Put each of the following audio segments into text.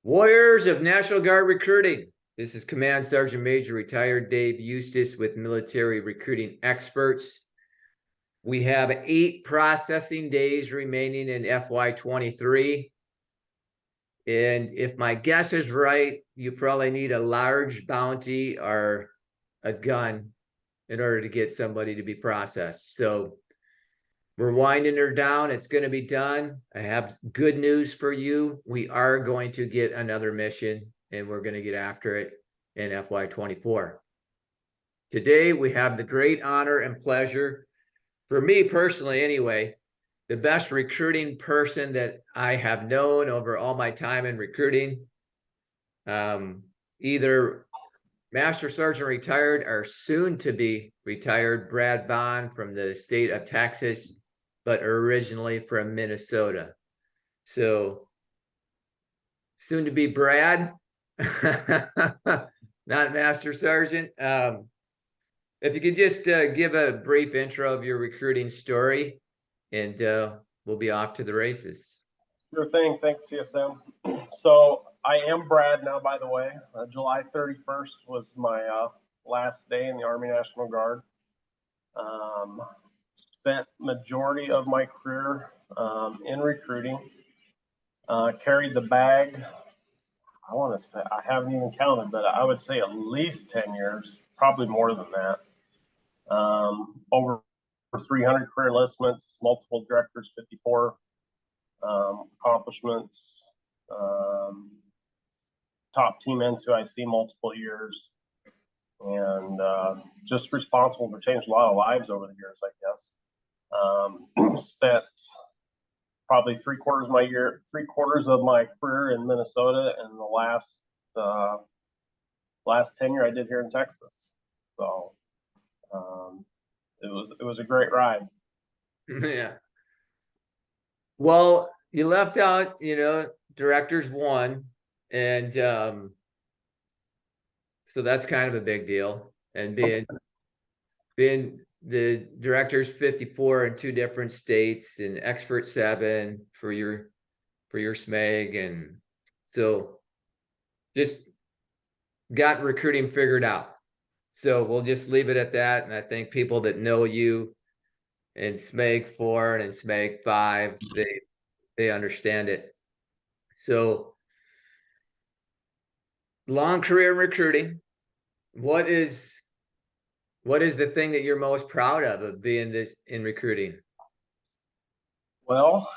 Warriors of National Guard Recruiting. This is Command Sergeant Major retired Dave Eustace with military recruiting experts. We have 8 processing days remaining in FY23. And if my guess is right, you probably need a large bounty or a gun in order to get somebody to be processed. So we're winding her down. It's going to be done. I have good news for you. We are going to get another mission, and we're going to get after it in FY24. Today, we have the great honor and pleasure, for me personally anyway, the best recruiting person that I have known over all my time in recruiting. Either Master Sergeant retired or soon to be retired, Brad Bond from the state of Texas, but originally from Minnesota. So soon to be Brad, not Master Sergeant. If you could just give a brief intro of your recruiting story, and we'll be off to the races. Sure thing. Thanks, CSM. So I am Brad now, by the way. July 31st was my last day in the Army National Guard. Spent majority of my career in recruiting. Carried the bag. I want to say, I haven't even counted, but I would say at least 10 years, probably more than that. Over 300 career enlistments, multiple directors, 54 accomplishments, top team NCOIC multiple years, and just responsible for changing a lot of lives over the years, I guess. Spent probably three quarters of my career in Minnesota, and the last tenure I did here in Texas. So it was a great ride. Yeah. Well, you left out, directors 1, and so that's kind of a big deal. And being the directors 54 in 2 different states, and expert 7 for your SMEG, and so just got recruiting figured out. So we'll just leave it at that. And I think people that know you in SMEG 4 and in SMEG 5, they understand it. So long career in recruiting. What is the thing that you're most proud of being this in recruiting? Well,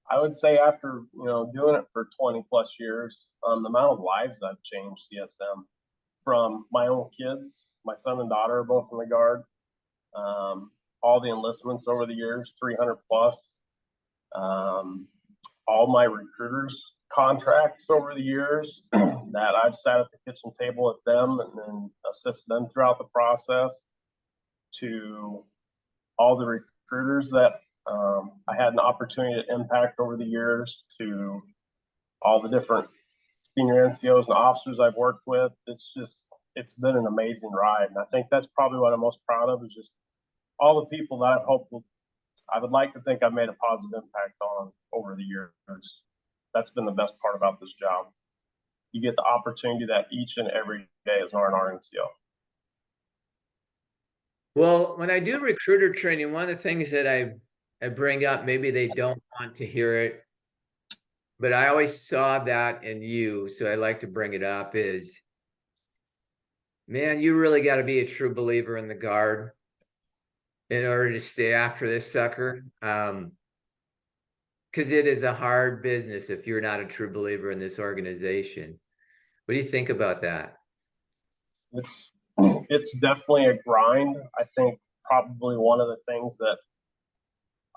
I would say after doing it for 20 plus years, the amount of lives I've changed, CSM, from my own kids, my son and daughter are both in the Guard, all the enlistments over the years, 300 plus, all my recruiters contracts over the years that I've sat at the kitchen table with them and then assisted them throughout the process, to all the recruiters that I had an opportunity to impact over the years, to all the different senior NCOs and officers I've worked with. It's been an amazing ride. And I think that's probably what I'm most proud of, is just all the people that I would like to think I've made a positive impact on over the years. That's been the best part about this job. You get the opportunity that each and every day as an R&R NCO. Well, when I do recruiter training, one of the things that I bring up, maybe they don't want to hear it, but I always saw that in you, so I like to bring it up, is, man, you really got to be a true believer in the Guard in order to stay after this sucker. Because it is a hard business if you're not a true believer in this organization. What do you think about that? It's definitely a grind. I think probably one of the things that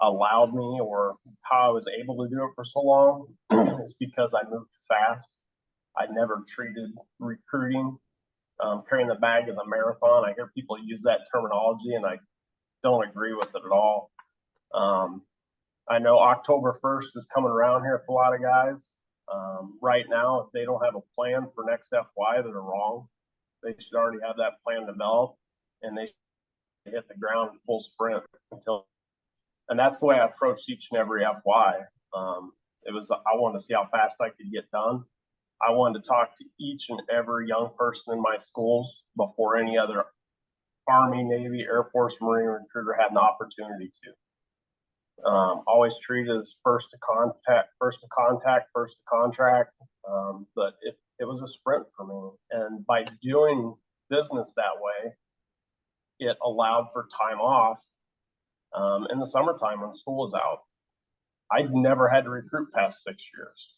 allowed me, or how I was able to do it for so long, is because I moved fast. I never treated recruiting, carrying the bag, as a marathon. I hear people use that terminology, and I don't agree with it at all. I know October 1st is coming around here for a lot of guys. Right now, if they don't have a plan for next FY, they're wrong. They should already have that plan developed, and they should hit the ground in full sprint and that's the way I approached each and every FY. I wanted to see how fast I could get done. I wanted to talk to each and every young person in my schools before any other Army, Navy, Air Force, Marine recruiter had an opportunity to. Always treated as first to contact, first to contract. But it was a sprint for me. And by doing business that way, it allowed for time off in the summertime when school was out. I'd never had to recruit past 6 years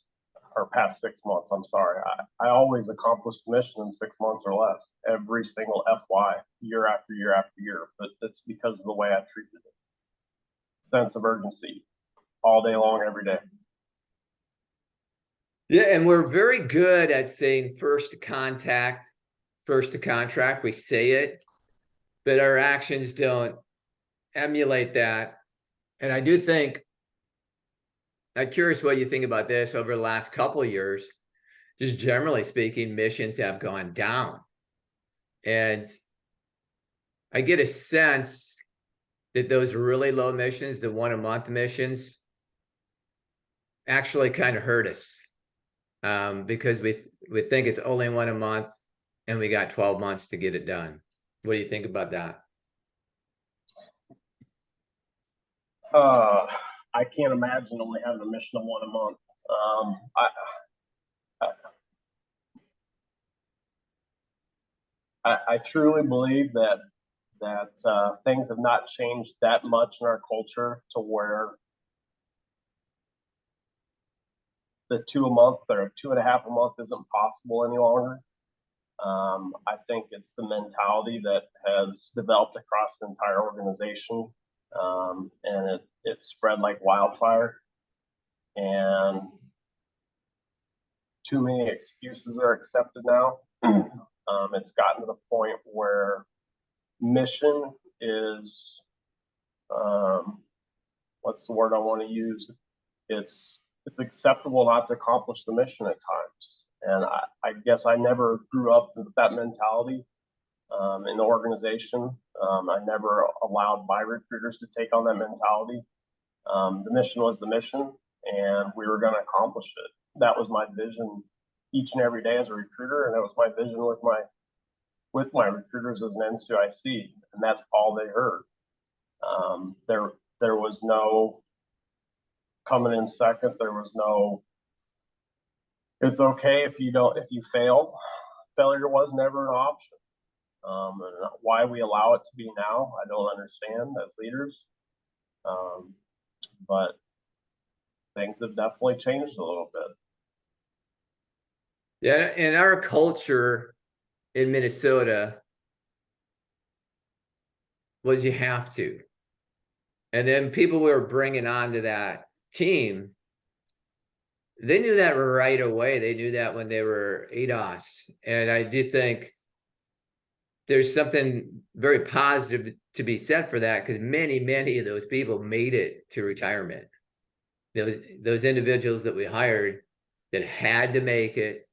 or past 6 months. I'm sorry. I always accomplished the mission in 6 months or less every single FY, year after year after year. But it's because of the way I treated it. Sense of urgency all day long, every day. Yeah, and we're very good at saying first to contact, first to contract. We say it, but our actions don't emulate that. And I do think, I'm curious what you think about this over the last couple of years. Just generally speaking, missions have gone down. And I get a sense that those really low missions, the 1 a month missions, actually kind of hurt us. Because we think it's only 1 a month and we got 12 months to get it done. What do you think about that? I can't imagine only having a mission of 1 a month. I truly believe that things have not changed that much in our culture to where the 2 a month or 2.5 a month isn't possible any longer. I think it's the mentality that has developed across the entire organization, and it spread like wildfire. And too many excuses are accepted now. It's gotten to the point where mission is, what's the word I want to use? It's acceptable not to accomplish the mission at times. And I guess I never grew up with that mentality in the organization. I never allowed my recruiters to take on that mentality. The mission was the mission, and we were going to accomplish it. That was my vision each and every day as a recruiter, and that was my vision with my recruiters as an NCIC, and that's all they heard. There was no coming in second. There was no, it's okay if you fail. Failure was never an option. And why we allow it to be now, I don't understand as leaders. But things have definitely changed a little bit. Yeah, and our culture in Minnesota was you have to. And then people we were bringing onto that team, they knew that right away. They knew that when they were ADOS. And I do think there's something very positive to be said for that, because many of those people made it to retirement. Those individuals that we hired that had to make it,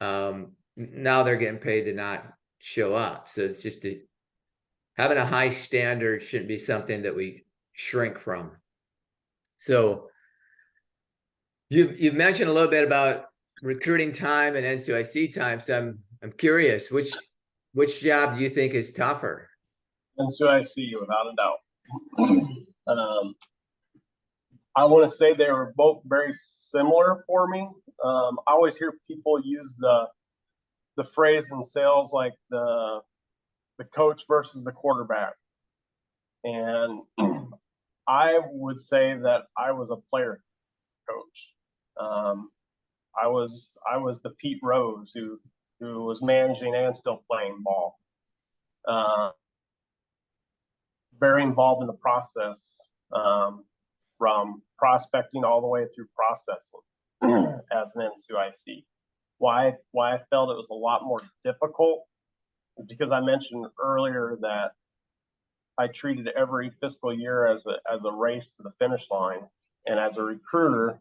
now they're getting paid to not show up. So it's just having a high standard shouldn't be something that we shrink from. So you've mentioned a little bit about recruiting time and NCIC time. So I'm curious, which job do you think is tougher? NCIC, without a doubt. I want to say they were both very similar for me. I always hear people use the phrase in sales like the coach versus the quarterback, and I would say that I was a player coach. I was the Pete Rose who was managing and still playing ball. Very involved in the process, from prospecting all the way through processing as an NCIC. Why I felt it was a lot more difficult, because I mentioned earlier that I treated every fiscal year as a race to the finish line, and as a recruiter,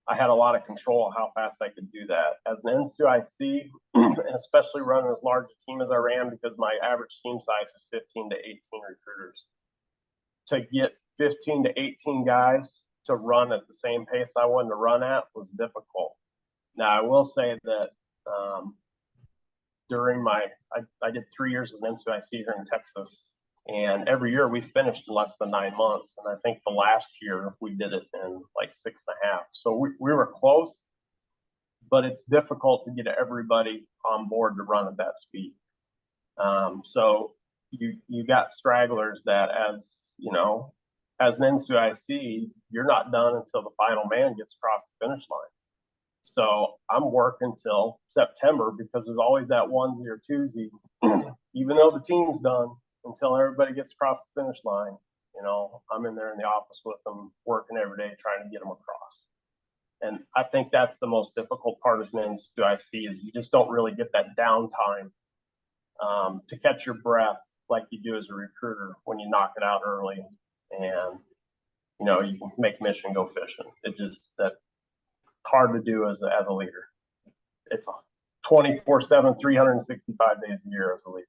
I had a lot of control of how fast I could do that. As an NCIC, and especially running as large a team as I ran, because my average team size was 15 to 18 recruiters, to get 15 to 18 guys to run at the same pace I wanted to run at was difficult. Now I will say that during I did 3 years as an NCIC here in Texas, and every year we finished in less than 9 months. And I think the last year we did it in like 6.5. So we were close, but it's difficult to get everybody on board to run at that speed. So you got stragglers that, as you know, as an NCIC, you're not done until the final man gets across the finish line. So I'm working till September because there's always that onesie or twosie, even though the team's done, until everybody gets across the finish line. You know, I'm in there in the office with them, working every day, trying to get them across. And I think that's the most difficult part as an NCIC is you just don't really get that downtime to catch your breath like you do as a recruiter when you knock it out early and, you know, you can make mission go fishing. It just, that hard to do as a leader. It's a 24/7, 365 days a year as a leader.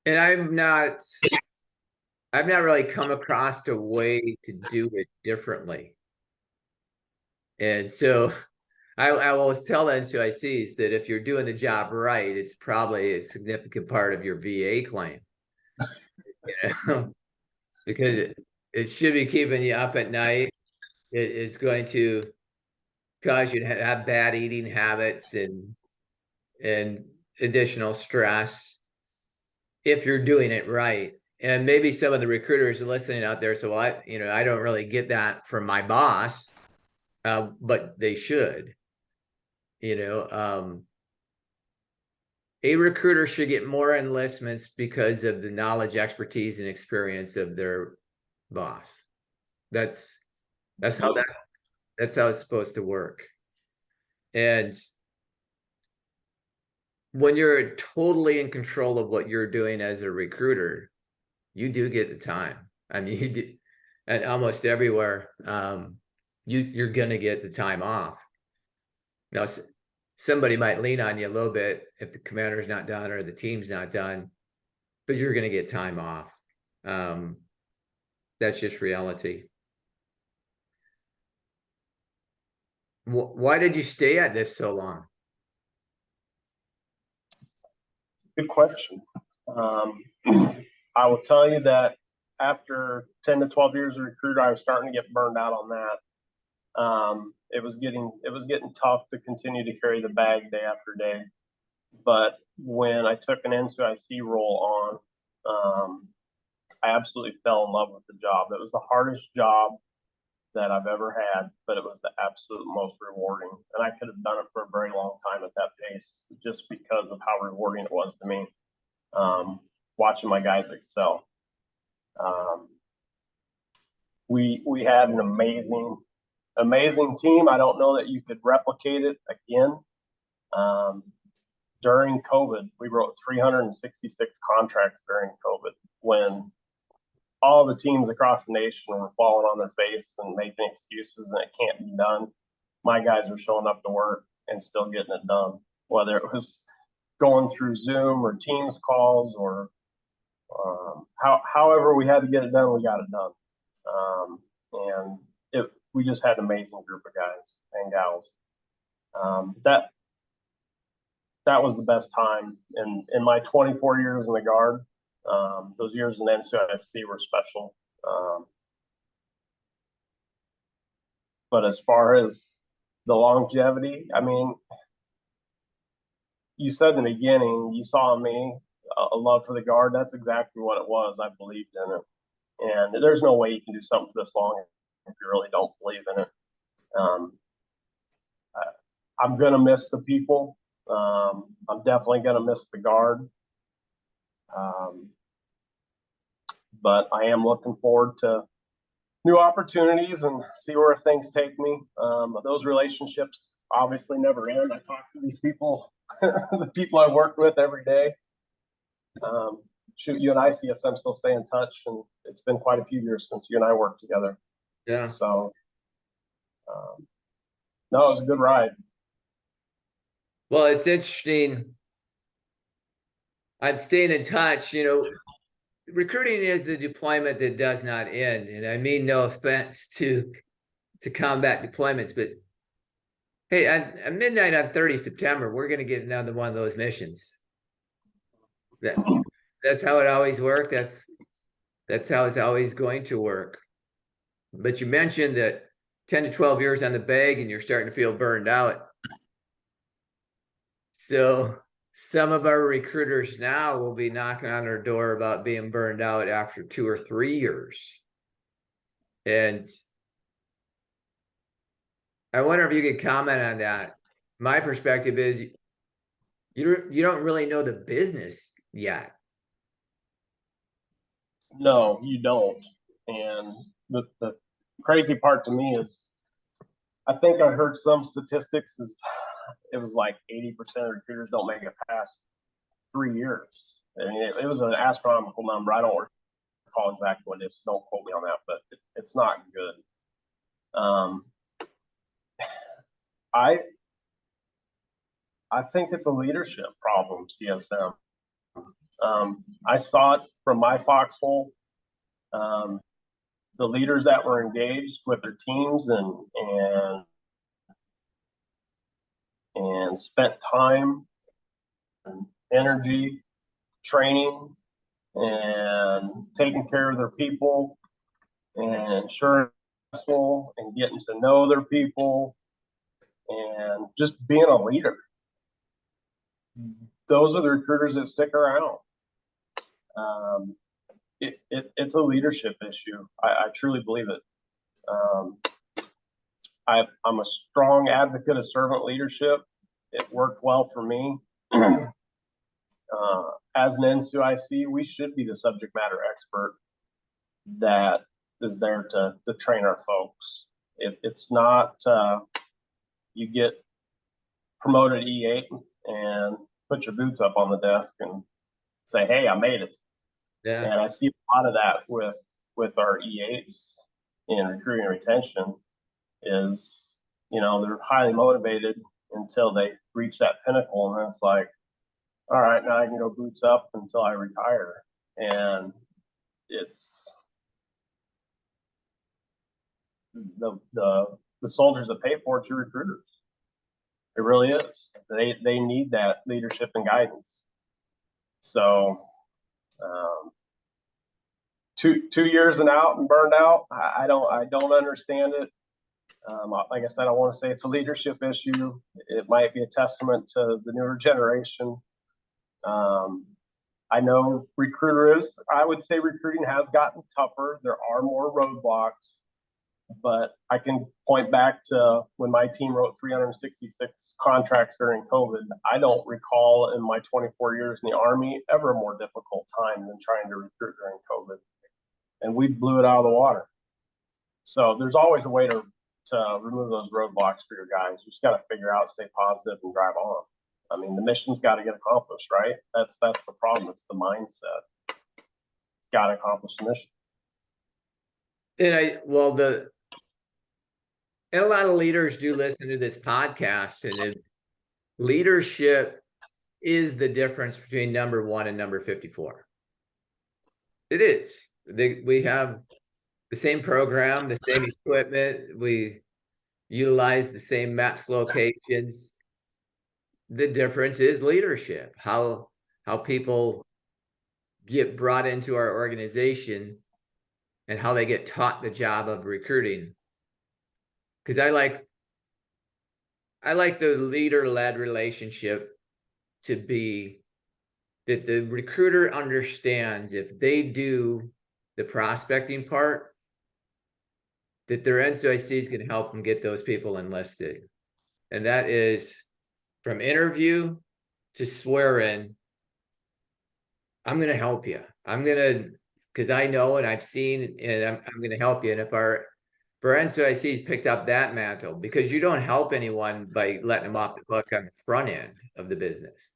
And I've not really come across a way to do it differently. And so I always tell NCICs that if you're doing the job right, it's probably a significant part of your VA claim. You know? Because it should be keeping you up at night. It's going to cause you to have bad eating habits and additional stress if you're doing it right. And maybe some of the recruiters are listening out there. So I don't really get that from my boss, but they should. A recruiter should get more enlistments because of the knowledge, expertise, and experience of their boss. That's how it's supposed to work. And when you're totally in control of what you're doing as a recruiter, you do get the time. I mean, you do, and almost everywhere, you're gonna get the time off. Now, somebody might lean on you a little bit if the commander's not done or the team's not done, but you're gonna get time off. That's just reality. Why did you stay at this so long? Good question. I will tell you that after 10 to 12 years of recruiter, I was starting to get burned out on that. It was getting tough to continue to carry the bag day after day. But when I took an NCIC role on, I absolutely fell in love with the job. It was the hardest job that I've ever had, but it was the absolute most rewarding. And I could have done it for a very long time at that pace just because of how rewarding it was to me, watching my guys excel. We had an amazing team. I don't know that you could replicate it again. During COVID, we wrote 366 contracts during COVID when all the teams across the nation were falling on their face and making excuses and it can't be done. My guys were showing up to work and still getting it done, whether it was going through Zoom or Teams calls or however we had to get it done, we got it done. And we just had an amazing group of guys and gals. That was the best time in my 24 years in the Guard. Those years in NCIC were special. But as far as the longevity, I mean, you said in the beginning, you saw in me a love for the Guard. That's exactly what it was. I believed in it. And there's no way you can do something for this long if you really don't believe in it. I'm going to miss the people. I'm definitely going to miss the Guard. But I am looking forward to new opportunities and see where things take me. Those relationships obviously never end. I talk to these people, the people I work with every day. Shoot, you and I, CSM, still stay in touch, and it's been quite a few years since you and I worked together. Yeah. So, no, it was a good ride. Well, it's interesting. I'm staying in touch. Recruiting is the deployment that does not end, and I mean no offense to to combat deployments. But hey, at midnight on 30 September, we're going to get another one of those missions. That's how it always worked. That's how it's always going to work. But you mentioned that 10 to 12 years on the bag and you're starting to feel burned out. So some of our recruiters now will be knocking on our door about being burned out after 2 or 3 years. And I wonder if you could comment on that. My perspective is you don't really know the business yet. No, you don't. And the crazy part to me is, I think I heard some statistics is it was like 80% of recruiters don't make it past 3 years. I mean, it was an astronomical number. I don't recall exactly what it is. Don't quote me on that, but it's not good. I think it's a leadership problem, CSM. I saw it from my foxhole. The leaders that were engaged with their teams and spent time and energy training and taking care of their people and ensuring and getting to know their people and just being a leader. Those are the recruiters that stick around. It's a leadership issue. I truly believe it. I'm a strong advocate of servant leadership. It worked well for me. As an NCIC, we should be the subject matter expert that is there to train our folks. It's not you get promoted E8 and put your boots up on the desk and say, hey, I made it. Yeah. And I see a lot of that with our E8s in recruiting and retention is, they're highly motivated until they reach that pinnacle. And then it's like, all right, now I can go boots up until I retire. And it's the soldiers that pay for it's your recruiters. It really is. They need that leadership and guidance. So 2 years and out and burned out, I don't understand it. Like I said, I want to say it's a leadership issue. It might be a testament to the newer generation. I know I would say recruiting has gotten tougher. There are more roadblocks, but I can point back to when my team wrote 366 contracts during COVID. I don't recall in my 24 years in the Army ever a more difficult time than trying to recruit during COVID. And we blew it out of the water. So there's always a way to remove those roadblocks for your guys. You just got to figure out, stay positive, and drive on. I mean, the mission's got to get accomplished, right? That's the problem. It's the mindset. Got to accomplish the mission. And a lot of leaders do listen to this podcast, and leadership is the difference between number 1 and number 54. It is. We have the same program, the same equipment. We utilize the same maps locations. The difference is leadership, how people get brought into our organization and how they get taught the job of recruiting. Because I like the leader-led relationship to be that the recruiter understands if they do the prospecting part, that their NCIC is going to help them get those people enlisted. And that is from interview to swear in. I'm going to help you. Because I know and I've seen, and I'm going to help you. And if our NCIC's picked up that mantle, because you don't help anyone by letting them off the hook on the front end of the business.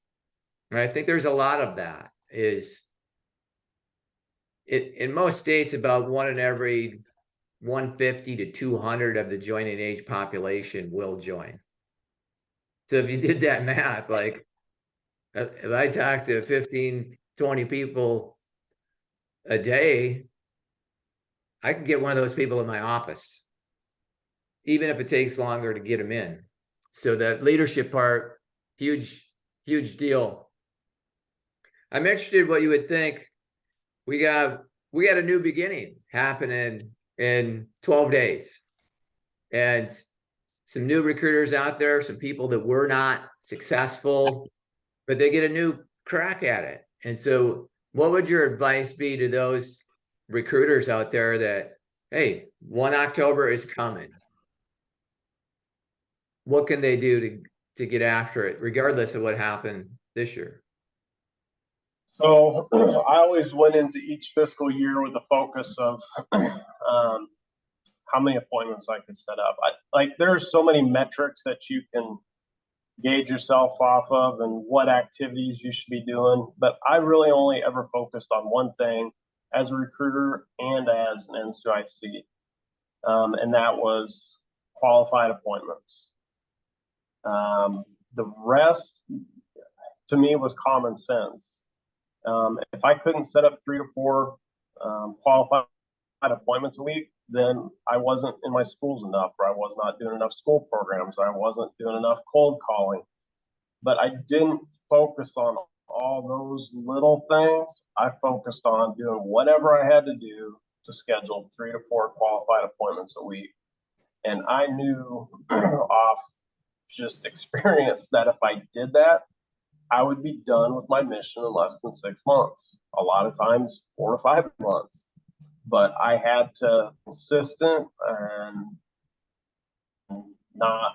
And I think there's a lot of that in most states, about 1 in every 150 to 200 of the joining age population will join. So if you did that math, like if I talk to 15, 20 people a day, I could get one of those people in my office. even if it takes longer to get them in. So that leadership part, huge deal. I'm interested what you would think. We got a new beginning happening in 12 days, and some new recruiters out there, some people that were not successful, but they get a new crack at it. And so what would your advice be to those recruiters out there that, hey, 1 October is coming? What can they do to get after it, regardless of what happened this year? So I always went into each fiscal year with the focus of how many appointments I could set up. There's so many metrics that you can gauge yourself off of and what activities you should be doing. But I really only ever focused on one thing as a recruiter and as an NCIC. And that was qualified appointments. The rest to me was common sense. If I couldn't set up 3 to 4 qualified appointments a week, then I wasn't in my schools enough, or I was not doing enough school programs, or I wasn't doing enough cold calling. But I didn't focus on all those little things. I focused on doing whatever I had to do to schedule 3 to 4 qualified appointments a week. And I knew off just experience that if I did that, I would be done with my mission in less than 6 months, a lot of times 4 to 5 months. But I had to be consistent and not,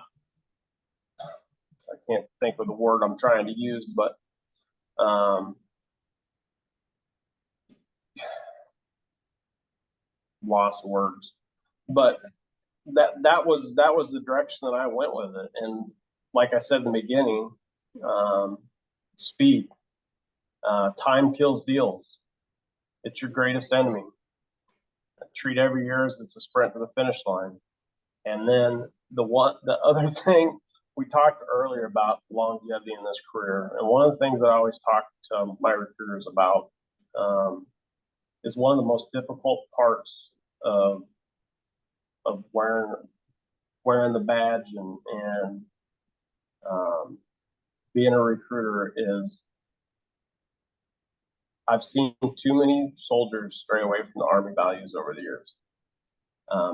I can't think of the word I'm trying to use, but lost words. But that was the direction that I went with it. And like I said in the beginning, speed, time kills deals. It's your greatest enemy. Treat every year as it's a sprint to the finish line. And then the other thing, we talked earlier about longevity in this career. And one of the things that I always talk to my recruiters about is one of the most difficult parts of wearing the badge and being a recruiter is I've seen too many soldiers stray away from the Army values over the years.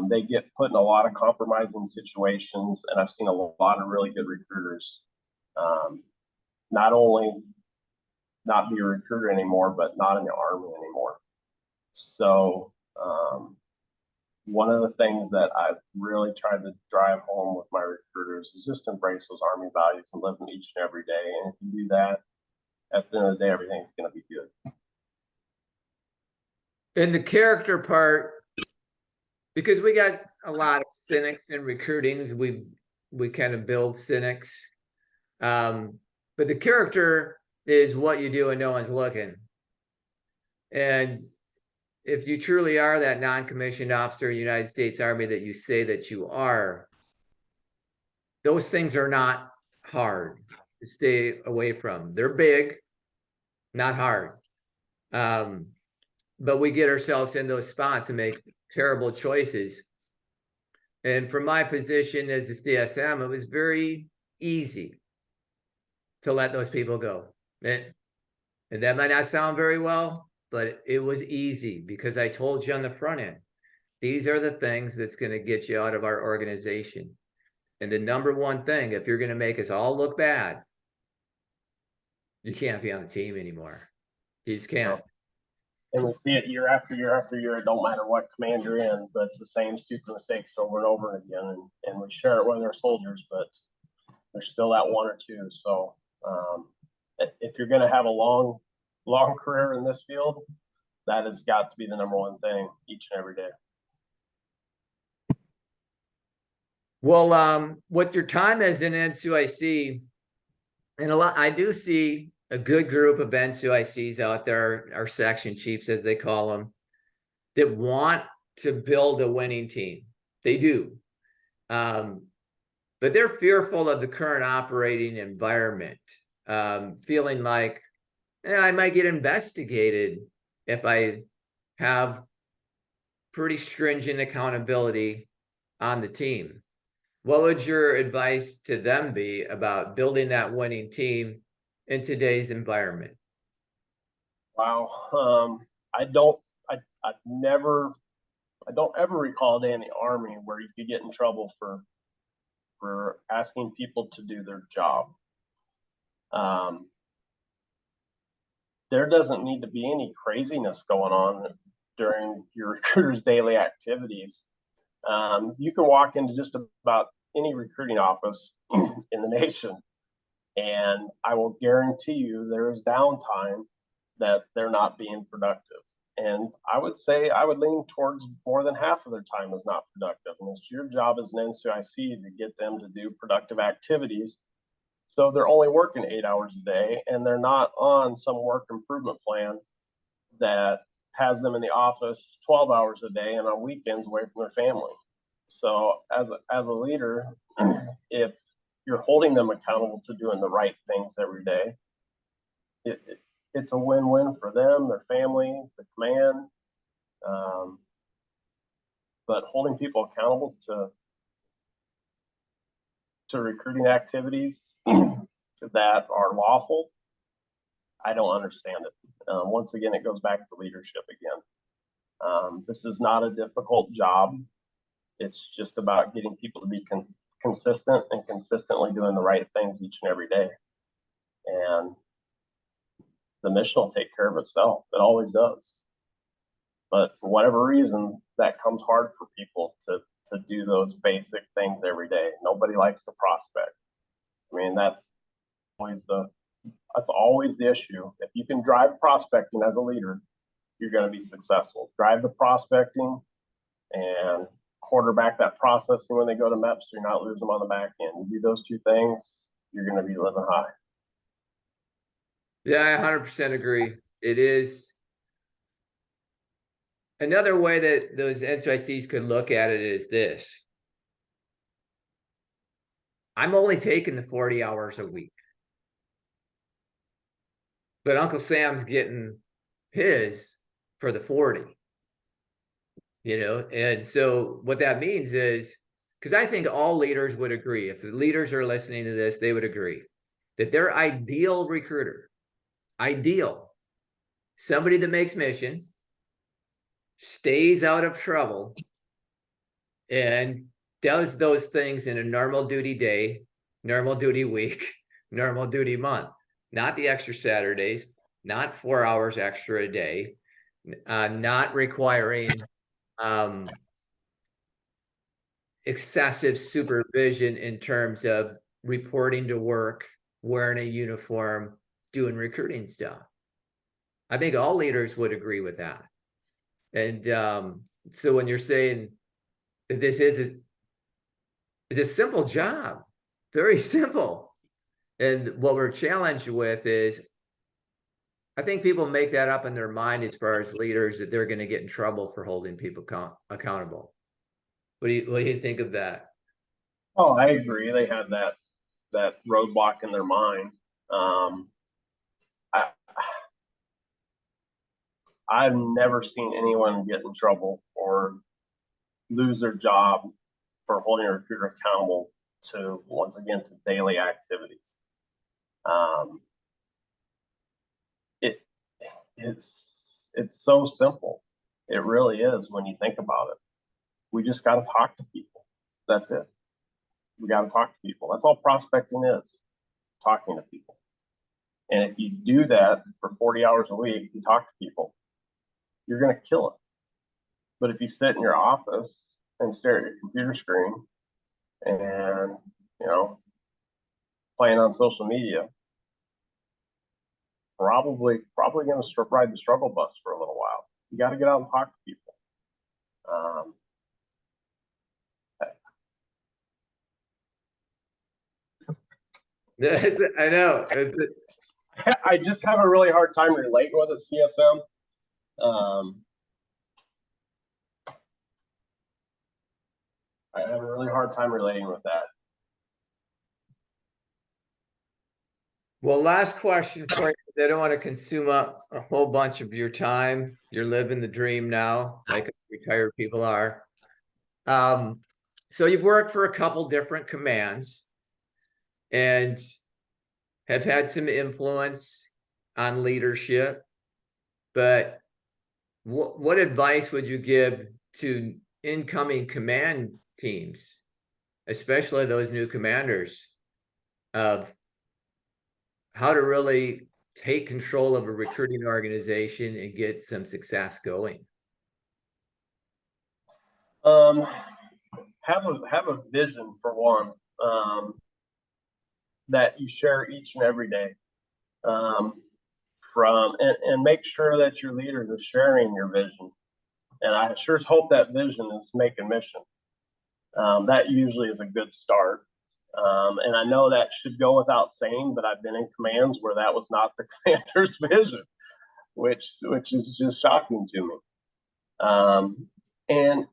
They get put in a lot of compromising situations, and I've seen a lot of really good recruiters not only not be a recruiter anymore, but not in the Army anymore. So one of the things that I've really tried to drive home with my recruiters is just embrace those Army values and live them each and every day. And if you do that, at the end of the day, everything's going to be good. And the character part, because we got a lot of cynics in recruiting, we kind of build cynics. But the character is what you do when no one's looking. And if you truly are that non-commissioned officer in the United States Army that you say that you are, those things are not hard to stay away from. They're big, not hard. But we get ourselves in those spots and make terrible choices. And from my position as the CSM, it was very easy to let those people go. And that might not sound very well, but it was easy because I told you on the front end, these are the things that's going to get you out of our organization. And the number one thing, if you're going to make us all look bad, you can't be on the team anymore. You just can't. And we see it year after year after year. It don't matter what command you're in, but it's the same stupid mistakes over and over again. And we share it with our soldiers, but there's still that one or two. So if you're going to have a long career in this field, that has got to be the number one thing each and every day. Well, with your time as an NCIC, and I do see a good group of NCICs out there, our section chiefs, as they call them, that want to build a winning team. They do. But they're fearful of the current operating environment, feeling like I might get investigated if I have pretty stringent accountability on the team. what would your advice to them be about building that winning team in today's environment? Wow. I don't, I never, I don't ever recall a day in the Army where you could get in trouble for asking people to do their job. There doesn't need to be any craziness going on during your recruiter's daily activities. You can walk into just about any recruiting office in the nation, and I will guarantee you there is downtime that they're not being productive. And I would say I would lean towards more than half of their time is not productive. And it's your job as an NCIC to get them to do productive activities. So they're only working 8 hours a day and they're not on some work improvement plan that has them in the office 12 hours a day and on weekends away from their family. So as a leader, if you're holding them accountable to doing the right things every day, it's a win-win for them, their family, the command. But holding people accountable to recruiting activities that are lawful, I don't understand it. Once again, it goes back to leadership again. This is not a difficult job. It's just about getting people to be consistent and consistently doing the right things each and every day. And the mission will take care of itself. It always does. But for whatever reason, that comes hard for people to do those basic things every day. Nobody likes to prospect. I mean, that's always the issue. If you can drive prospecting as a leader, you're going to be successful. Drive the prospecting and quarterback that processing when they go to MEPS, so you're not losing them on the back end. You do those two things, you're going to be living high. Yeah, I 100% agree. It is. Another way that those NCICs could look at it is this. I'm only taking the 40 hours a week. But Uncle Sam's getting his for the 40. And so what that means is, because I think all leaders would agree, if the leaders are listening to this, they would agree that their ideal recruiter, somebody that makes mission, stays out of trouble, and does those things in a normal duty day, normal duty week, normal duty month, not the extra Saturdays, not 4 hours extra a day, not requiring excessive supervision in terms of reporting to work, wearing a uniform, doing recruiting stuff. I think all leaders would agree with that. And so when you're saying that this is a simple job, very simple. And what we're challenged with is, I think people make that up in their mind as far as leaders, that they're going to get in trouble for holding people accountable. What do you think of that? Oh, I agree. They have that roadblock in their mind. I've never seen anyone get in trouble or lose their job for holding a recruiter accountable to, once again, to daily activities. It's so simple. It really is when you think about it. We just got to talk to people. That's it. We got to talk to people. That's all prospecting is, talking to people. And if you do that for 40 hours a week, you talk to people, you're going to kill it. But if you sit in your office and stare at your computer screen and, playing on social media, probably going to ride the struggle bus for a little while. You got to get out and talk to people. I know. I just have a really hard time relating with it, CSM. I have a really hard time relating with that. Well, last question for you. I don't want to consume up a whole bunch of your time. You're living the dream now, like retired people are. So you've worked for a couple different commands and have had some influence on leadership, but what advice would you give to incoming command teams, especially those new commanders, of how to really take control of a recruiting organization and get some success going? Have a vision for one, that you share each and every day. And make sure that your leaders are sharing your vision. And I sure hope that vision is make a mission. That usually is a good start. And I know that should go without saying, but I've been in commands where that was not the commander's vision, which is just shocking to me. And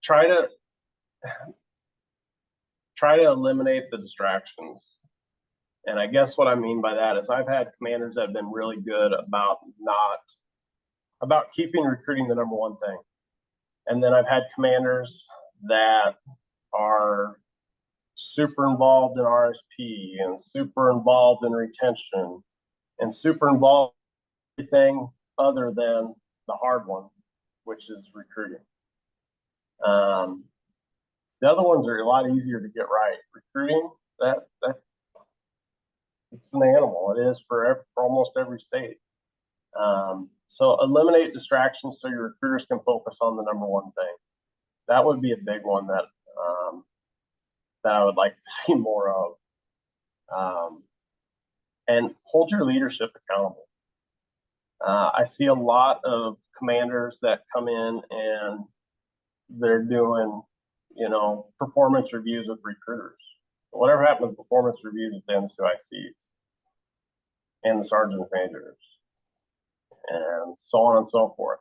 try to eliminate the distractions. And I guess what I mean by that is I've had commanders that have been really good about keeping recruiting the number one thing. And then I've had commanders that are super involved in RSP and super involved in retention and super involved in everything other than the hard one, which is recruiting. The other ones are a lot easier to get right. Recruiting, that it's an animal. It is for almost every state. So eliminate distractions so your recruiters can focus on the number one thing. That would be a big one that I would like to see more of. And hold your leadership accountable. I see a lot of commanders that come in and they're doing, performance reviews with recruiters. Whatever happened to performance reviews with the NCICs and the sergeant majors and so on and so forth.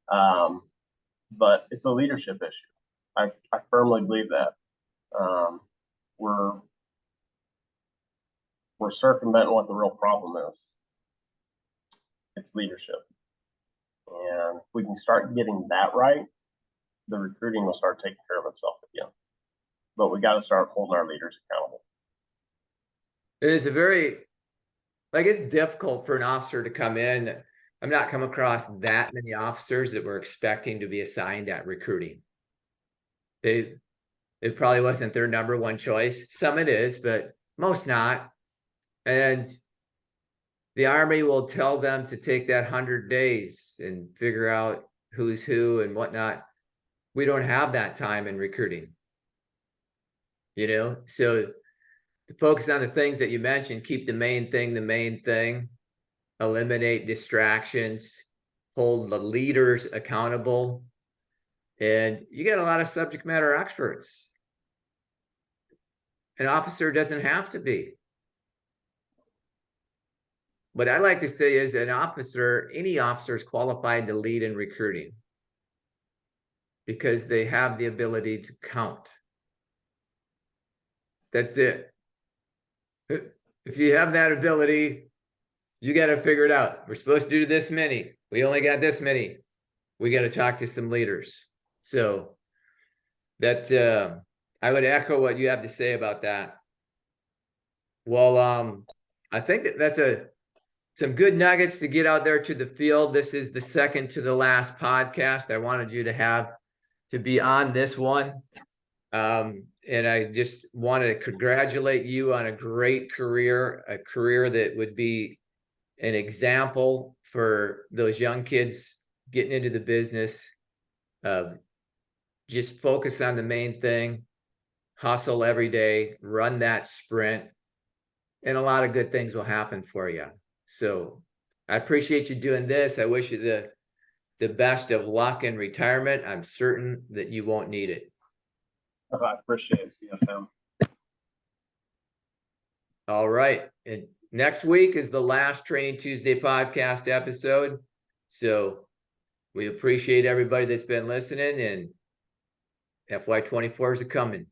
But it's a leadership issue. I firmly believe that. We're circumventing what the real problem is. It's leadership. And if we can start getting that right, the recruiting will start taking care of itself again. But we got to start holding our leaders accountable. It's it's difficult for an officer to come in. I'm not come across that many officers that were expecting to be assigned at recruiting. It probably wasn't their number one choice. Some it is, but most not. And the Army will tell them to take that 100 days and figure out who's who and whatnot. We don't have that time in recruiting. So to focus on the things that you mentioned, keep the main thing, eliminate distractions, hold the leaders accountable. And you get a lot of subject matter experts. An officer doesn't have to be. What I like to say is any officer is qualified to lead in recruiting because they have the ability to count. That's it. If you have that ability, you got to figure it out. We're supposed to do this many. We only got this many. We got to talk to some leaders. So that I would echo what you have to say about that. Well, I think that's some good nuggets to get out there to the field. This is the second to the last podcast. I wanted you to be on this one. And I just want to congratulate you on a great career, a career that would be an example for those young kids getting into the business of just focus on the main thing, hustle every day, run that sprint, and a lot of good things will happen for you. So I appreciate you doing this. I wish you the best of luck in retirement. I'm certain that you won't need it. I appreciate it, CFM. All right. And next week is the last Training Tuesday podcast episode. So we appreciate everybody that's been listening, and FY24 is a coming.